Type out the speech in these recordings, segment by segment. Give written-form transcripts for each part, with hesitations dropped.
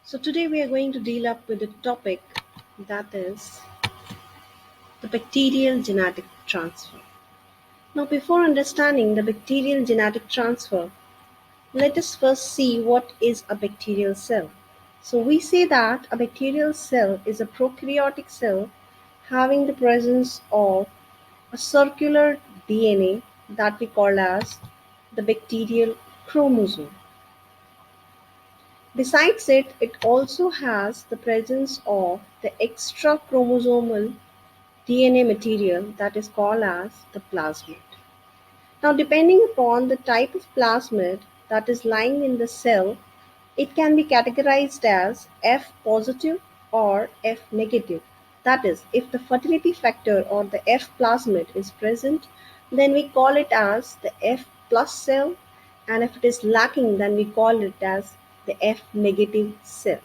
So today we are going to deal up with a topic that is the bacterial genetic transfer. Now before understanding the bacterial genetic transfer, let us first see what is a bacterial cell. So we say that a bacterial cell is a prokaryotic cell having the presence of a circular DNA that we call as the bacterial chromosome. Besides it, it also has the presence of the extra chromosomal DNA material that is called as the plasmid. Now, depending upon the type of plasmid that is lying in the cell, it can be categorized as F positive or F negative. That is, if the fertility factor or the F plasmid is present, then we call it as the F plus cell, and if it is lacking, then we call it as the F negative cell.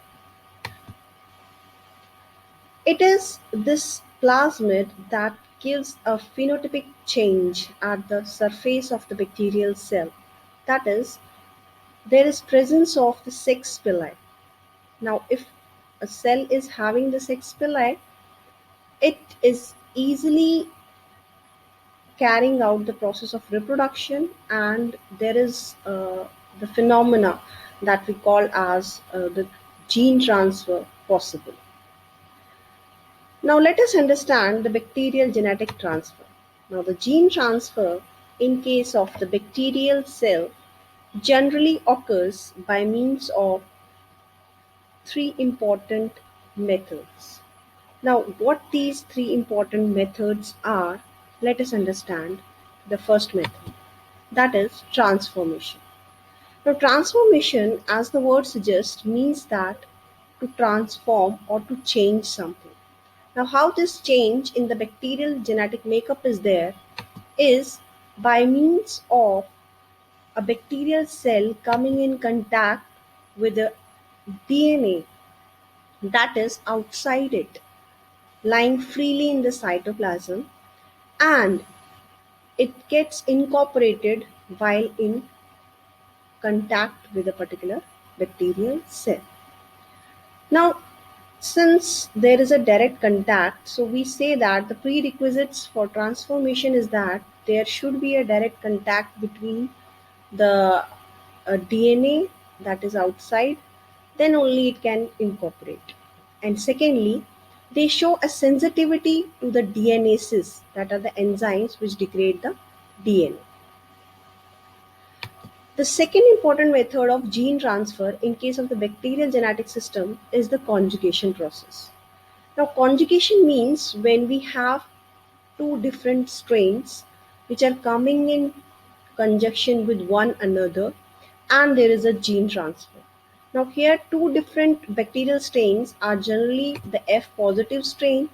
It is this plasmid that gives a phenotypic change at the surface of the bacterial cell. That is, there is presence of the sex pili. Now, if a cell is having the sex pili, it is easily carrying out the process of reproduction, and there is the phenomena that we call as the gene transfer possible. Now let us understand the bacterial genetic transfer. Now the gene transfer in case of the bacterial cell generally occurs by means of three important methods. Now what these three important methods are, let us understand the first method, that is transformation. Now transformation, as the word suggests, means that to transform or to change something. Now, how this change in the bacterial genetic makeup is there is by means of a bacterial cell coming in contact with a DNA that is outside it, lying freely in the cytoplasm, and it gets incorporated while in contact with a particular bacterial cell. Now, since there is a direct contact, so we say that the prerequisites for transformation is that there should be a direct contact between the DNA that is outside, then only it can incorporate. And secondly, they show a sensitivity to the DNases, that are the enzymes which degrade the DNA. The second important method of gene transfer in case of the bacterial genetic system is the conjugation process. Now, conjugation means when we have two different strains which are coming in conjunction with one another and there is a gene transfer. Now, here two different bacterial strains are generally the F positive strain,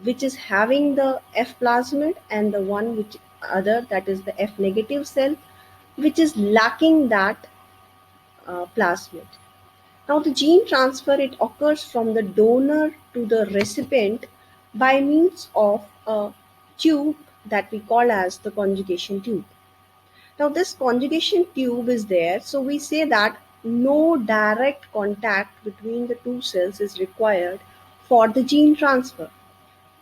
which is having the F plasmid, and the one which other, that is the F negative cell, which is lacking that plasmid. Now, the gene transfer, it occurs from the donor to the recipient by means of a tube that we call as the conjugation tube. Now, this conjugation tube is there, so we say that no direct contact between the two cells is required for the gene transfer.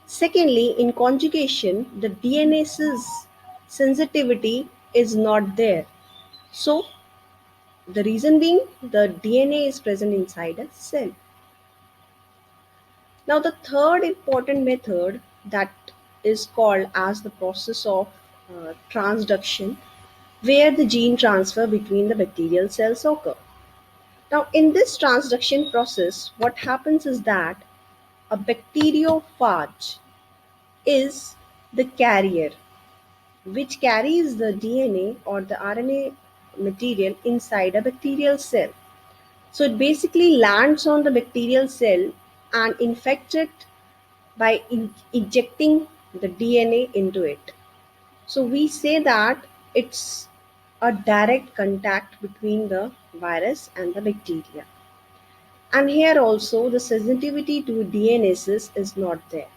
Secondly, in conjugation, the DNase's sensitivity is not there. So, the reason being the DNA is present inside a cell. Now, the third important method that is called as the process of transduction, where the gene transfer between the bacterial cells occur. Now, in this transduction process, what happens is that a bacteriophage is the carrier which carries the DNA or the RNA material inside a bacterial cell. So it basically lands on the bacterial cell and infects it by injecting the DNA into it. So we say that it's a direct contact between the virus and the bacteria. And here also the sensitivity to DNases is not there.